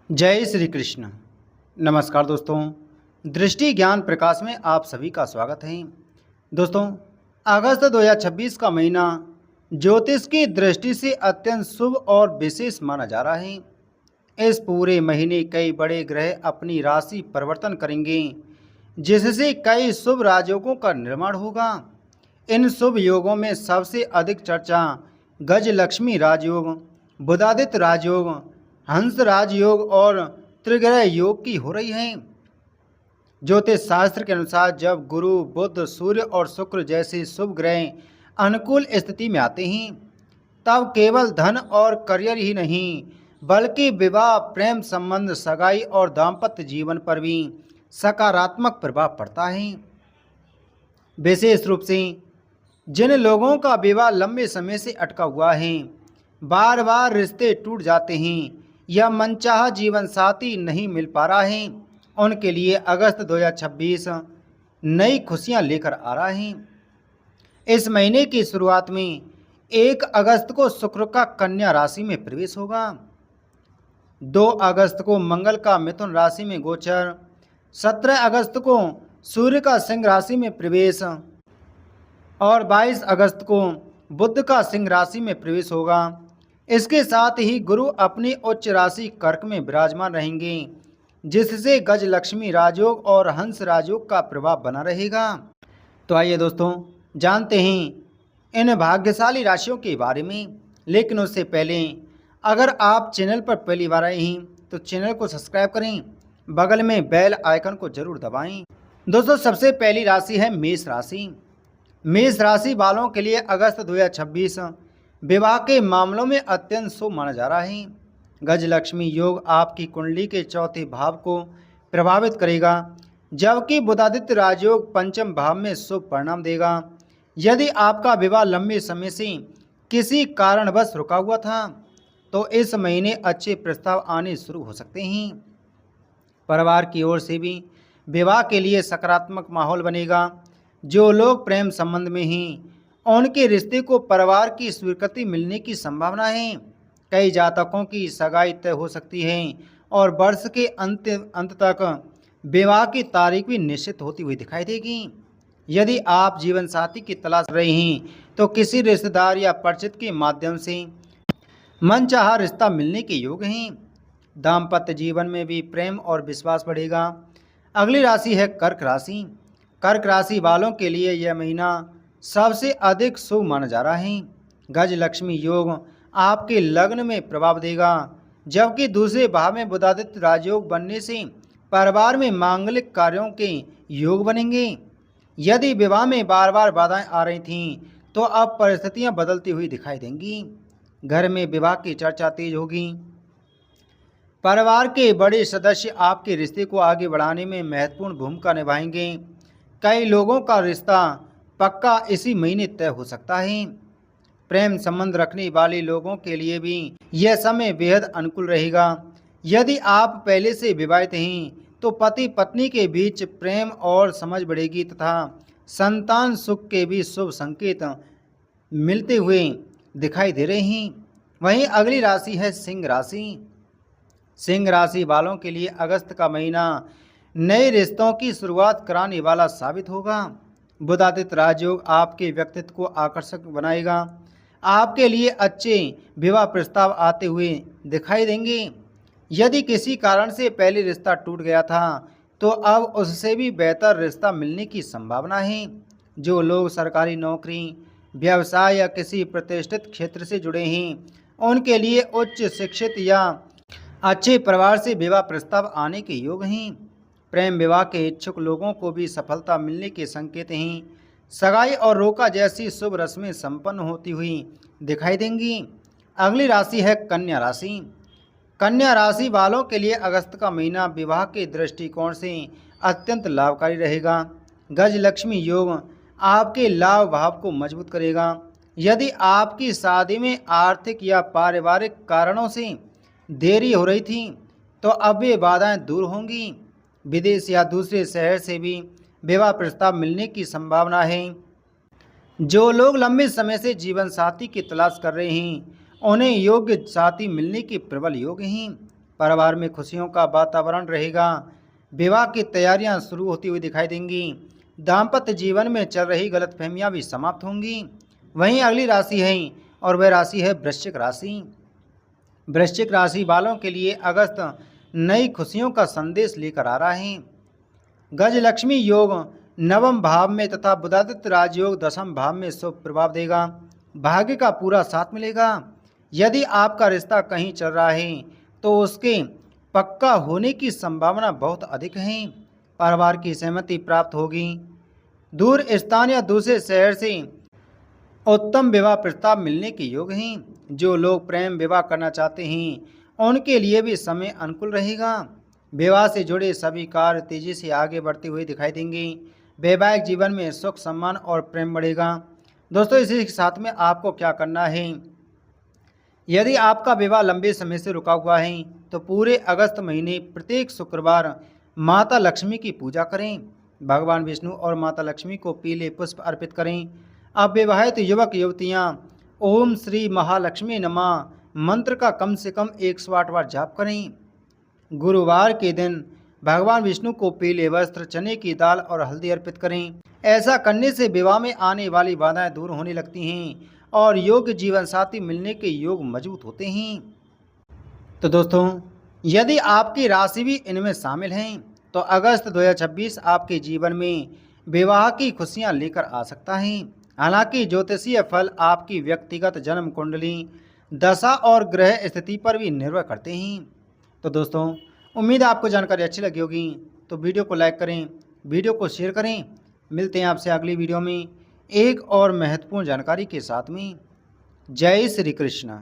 जय श्री कृष्ण। नमस्कार दोस्तों, दृष्टि ज्ञान प्रकाश में आप सभी का स्वागत है। दोस्तों, अगस्त 2026 का महीना ज्योतिष की दृष्टि से अत्यंत शुभ और विशेष माना जा रहा है। इस पूरे महीने कई बड़े ग्रह अपनी राशि परिवर्तन करेंगे, जिससे कई शुभ राजयोगों का निर्माण होगा। इन शुभ योगों में सबसे अधिक चर्चा गजलक्ष्मी राजयोग, बुधादित्य राजयोग, हंस राजयोग और त्रिग्रह योग की हो रही है। ज्योतिष शास्त्र के अनुसार जब गुरु, बुध, सूर्य और शुक्र जैसे शुभ ग्रह अनुकूल स्थिति में आते हैं, तब केवल धन और करियर ही नहीं, बल्कि विवाह, प्रेम संबंध, सगाई और दाम्पत्य जीवन पर भी सकारात्मक प्रभाव पड़ता है। विशेष रूप से जिन लोगों का विवाह लंबे समय से अटका हुआ है, बार बार रिश्ते टूट जाते हैं या मनचाहा जीवन साथी नहीं मिल पा रहा है, उनके लिए अगस्त 2026 नई खुशियां लेकर आ रहा है। इस महीने की शुरुआत में 1 अगस्त को शुक्र का कन्या राशि में प्रवेश होगा। 2 अगस्त को मंगल का मिथुन राशि में गोचर, 17 अगस्त को सूर्य का सिंह राशि में प्रवेश और 22 अगस्त को बुध का सिंह राशि में प्रवेश होगा। इसके साथ ही गुरु अपनी उच्च राशि कर्क में विराजमान रहेंगे, जिससे गजलक्ष्मी राजयोग और हंस राजयोग का प्रभाव बना रहेगा। तो आइए दोस्तों, जानते हैं इन भाग्यशाली राशियों के बारे में। लेकिन उससे पहले अगर आप चैनल पर पहली बार आए हैं तो चैनल को सब्सक्राइब करें, बगल में बेल आइकन को जरूर दबाएं। दोस्तों, सबसे पहली राशि है मेष राशि। मेष राशि वालों के लिए अगस्त 2026 विवाह के मामलों में अत्यंत शुभ माना जा रहा है। गजलक्ष्मी योग आपकी कुंडली के चौथे भाव को प्रभावित करेगा, जबकि बुधादित्य राजयोग पंचम भाव में शुभ परिणाम देगा। यदि आपका विवाह लंबे समय से किसी कारणवश रुका हुआ था, तो इस महीने अच्छे प्रस्ताव आने शुरू हो सकते हैं। परिवार की ओर से भी विवाह के लिए सकारात्मक माहौल बनेगा। जो लोग प्रेम संबंध में हैं, उनके रिश्ते को परिवार की स्वीकृति मिलने की संभावना है। कई जातकों की सगाई तय हो सकती है और वर्ष के अंत तक विवाह की तारीख भी निश्चित होती हुई दिखाई देगी। यदि आप जीवन साथी की तलाश कर रहे हैं, तो किसी रिश्तेदार या परिचित के माध्यम से मनचाहा रिश्ता मिलने के योग हैं। दाम्पत्य जीवन में भी प्रेम और विश्वास बढ़ेगा। अगली राशि है कर्क राशि। कर्क राशि वालों के लिए यह महीना सबसे अधिक शुभ माना जा रहा है। गजलक्ष्मी योग आपके लग्न में प्रभाव देगा, जबकि दूसरे भाव में बुधादित्य राजयोग बनने से परिवार में मांगलिक कार्यों के योग बनेंगे। यदि विवाह में बार बार बाधाएं आ रही थीं, तो अब परिस्थितियां बदलती हुई दिखाई देंगी। घर में विवाह की चर्चा तेज होगी। परिवार के बड़े सदस्य आपके रिश्ते को आगे बढ़ाने में महत्वपूर्ण भूमिका निभाएंगे। कई लोगों का रिश्ता पक्का इसी महीने तय हो सकता है। प्रेम संबंध रखने वाले लोगों के लिए भी यह समय बेहद अनुकूल रहेगा। यदि आप पहले से विवाहित हैं, तो पति पत्नी के बीच प्रेम और समझ बढ़ेगी तथा संतान सुख के भी शुभ संकेत मिलते हुए दिखाई दे रहे हैं। वहीं अगली राशि है सिंह राशि। सिंह राशि वालों के लिए अगस्त का महीना नए रिश्तों की शुरुआत कराने वाला साबित होगा। बुधादित्य राजयोग आपके व्यक्तित्व को आकर्षक बनाएगा। आपके लिए अच्छे विवाह प्रस्ताव आते हुए दिखाई देंगे। यदि किसी कारण से पहले रिश्ता टूट गया था, तो अब उससे भी बेहतर रिश्ता मिलने की संभावना है। जो लोग सरकारी नौकरी, व्यवसाय या किसी प्रतिष्ठित क्षेत्र से जुड़े हैं, उनके लिए उच्च शिक्षित या अच्छे परिवार से विवाह प्रस्ताव आने के योग हैं। प्रेम विवाह के इच्छुक लोगों को भी सफलता मिलने के संकेत हैं। सगाई और रोका जैसी शुभ रस्में संपन्न होती हुई दिखाई देंगी। अगली राशि है कन्या राशि। कन्या राशि वालों के लिए अगस्त का महीना विवाह के दृष्टिकोण से अत्यंत लाभकारी रहेगा। गजलक्ष्मी योग आपके लाभ भाव को मजबूत करेगा। यदि आपकी शादी में आर्थिक या पारिवारिक कारणों से देरी हो रही थी, तो अब ये बाधाएं दूर होंगी। विदेश या दूसरे शहर से भी विवाह प्रस्ताव मिलने की संभावना है। जो लोग लंबे समय से जीवन साथी की तलाश कर रहे हैं, उन्हें योग्य साथी मिलने के प्रबल योग हैं। परिवार में खुशियों का वातावरण रहेगा। विवाह की तैयारियां शुरू होती हुई दिखाई देंगी। दाम्पत्य जीवन में चल रही गलतफहमियां भी समाप्त होंगी। वहीं अगली राशि है और वह राशि है वृश्चिक राशि। वृश्चिक राशि वालों के लिए अगस्त नई खुशियों का संदेश लेकर आ रहा है। गजलक्ष्मी योग नवम भाव में तथा बुधादित्य राजयोग दशम भाव में शुभ प्रभाव देगा। भाग्य का पूरा साथ मिलेगा। यदि आपका रिश्ता कहीं चल रहा है तो उसके पक्का होने की संभावना बहुत अधिक है। परिवार की सहमति प्राप्त होगी। दूर स्थान या दूसरे शहर से उत्तम विवाह प्रस्ताव मिलने के योग हैं। जो लोग प्रेम विवाह करना चाहते हैं उनके लिए भी समय अनुकूल रहेगा। विवाह से जुड़े सभी कार्य तेजी से आगे बढ़ते हुए दिखाई देंगे। वैवाहिक जीवन में सुख सम्मान और प्रेम बढ़ेगा। दोस्तों, इसी के साथ में आपको क्या करना है, यदि आपका विवाह लंबे समय से रुका हुआ है तो पूरे अगस्त महीने प्रत्येक शुक्रवार माता लक्ष्मी की पूजा करें। भगवान विष्णु और माता लक्ष्मी को पीले पुष्प अर्पित करें। अब विवाहित युवक युवतियां ओम श्री महालक्ष्मी नमः मंत्र का कम से कम 108 बार जाप करें। गुरुवार के दिन भगवान विष्णु को पीले वस्त्र, चने की दाल और हल्दी अर्पित करें। ऐसा करने से विवाह में आने वाली बाधाएं दूर होने लगती हैं और योग्य जीवन साथी मिलने के योग मजबूत होते हैं। तो दोस्तों, यदि आपकी राशि भी इनमें शामिल हैं तो अगस्त 2026 आपके जीवन में विवाह की खुशियां लेकर आ सकता है। हालांकि ज्योतिषीय फल आपकी व्यक्तिगत जन्म कुंडली, दशा और ग्रह स्थिति पर भी निर्भर करते हैं। तो दोस्तों, उम्मीद है आपको जानकारी अच्छी लगी होगी। तो वीडियो को लाइक करें, वीडियो को शेयर करें। मिलते हैं आपसे अगली वीडियो में एक और महत्वपूर्ण जानकारी के साथ में। जय श्री कृष्ण।